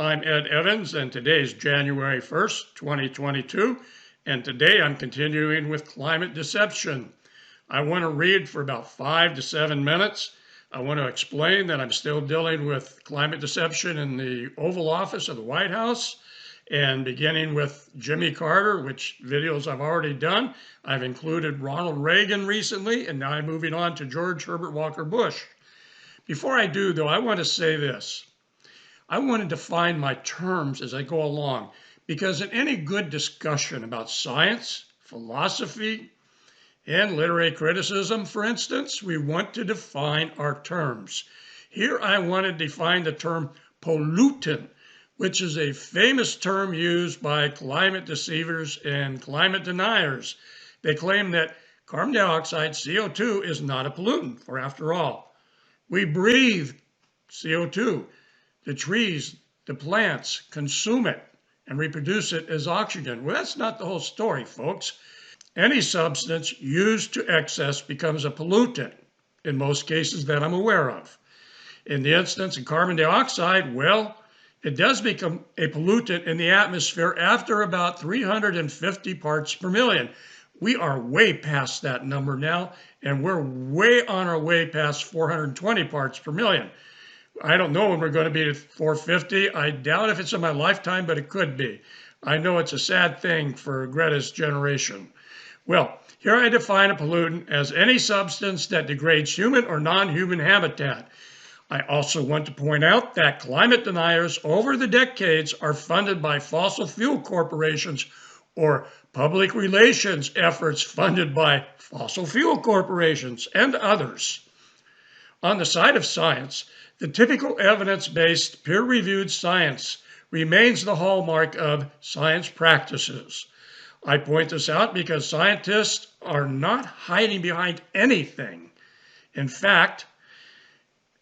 I'm Ed Evans, and today is January 1st, 2022, and today I'm continuing with climate deception. I want to read for about 5 to 7 minutes. I want to explain that I'm still dealing with climate deception in the Oval Office of the White House, and beginning with Jimmy Carter, which videos I've already done. I've included Ronald Reagan recently, and now I'm moving on to George Herbert Walker Bush. Before I do, though, I want to say this. I want to define my terms as I go along, because in any good discussion about science, philosophy, and literary criticism, for instance, we want to define our terms. Here I want to define the term pollutant, which is a famous term used by climate deceivers and climate deniers. They claim that carbon dioxide, CO2, is not a pollutant, for after all, we breathe CO2. The trees, the plants consume it and reproduce it as oxygen. Well, that's not the whole story, folks. Any substance used to excess becomes a pollutant, in most cases that I'm aware of. In the instance of carbon dioxide, well, it does become a pollutant in the atmosphere after about 350 parts per million. We are way past that number now, and we're way on our way past 420 parts per million. I don't know when we're going to be at 450. I doubt if it's in my lifetime, but it could be. I know it's a sad thing for Greta's generation. Well, here I define a pollutant as any substance that degrades human or non-human habitat. I also want to point out that climate deniers over the decades are funded by fossil fuel corporations or public relations efforts funded by fossil fuel corporations and others. On the side of science, the typical evidence-based, peer-reviewed science remains the hallmark of science practices. I point this out because scientists are not hiding behind anything. In fact,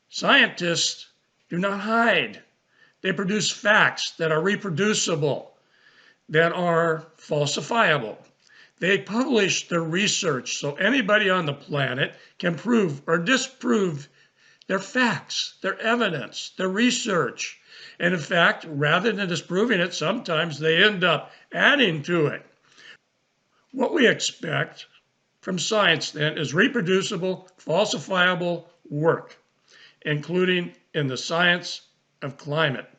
scientists do not hide. They produce facts that are reproducible, that are falsifiable. They publish their research so anybody on the planet can prove or disprove their facts, their evidence, their research. And in fact, rather than disproving it, sometimes they end up adding to it. What we expect from science then is reproducible, falsifiable work, including in the science of climate.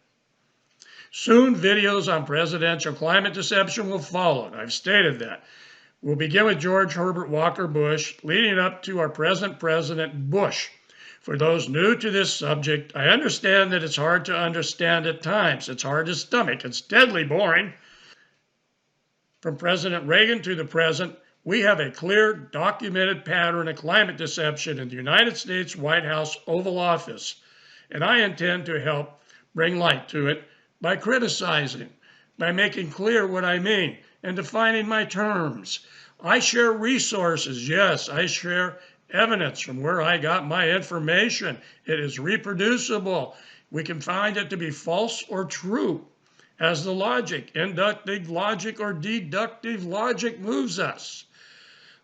Soon, videos on presidential climate deception will follow, and I've stated that. We'll begin with George Herbert Walker Bush, leading up to our present President Bush. For those new to this subject, I understand that it's hard to understand at times. It's hard to stomach. It's deadly boring. From President Reagan to the present, we have a clear, documented pattern of climate deception in the United States White House Oval Office, and I intend to help bring light to it by criticizing, by making clear what I mean, and defining my terms. I share resources. Yes, I share evidence from where I got my information. It is reproducible. We can find it to be false or true as the logic, inductive logic or deductive logic moves us.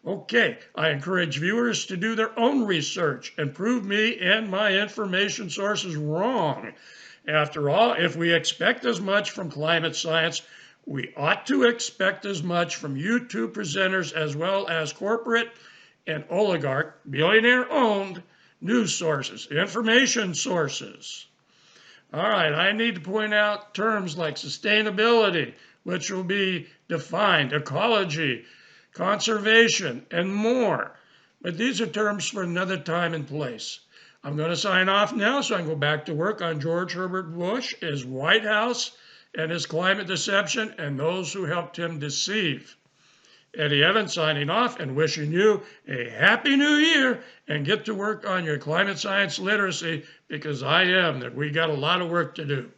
Okay, I encourage viewers to do their own research and prove me and my information sources wrong. After all, if we expect as much from climate science, we ought to expect as much from YouTube presenters as well as corporate and oligarch, billionaire-owned news sources, information sources. All right, I need to point out terms like sustainability, which will be defined, ecology, conservation, and more. But these are terms for another time and place. I'm going to sign off now so I can go back to work on George Herbert Bush, his White House, and his climate deception, and those who helped him deceive. Eddie Evans signing off and wishing you a happy new year, and get to work on your climate science literacy, because I am that we got a lot of work to do.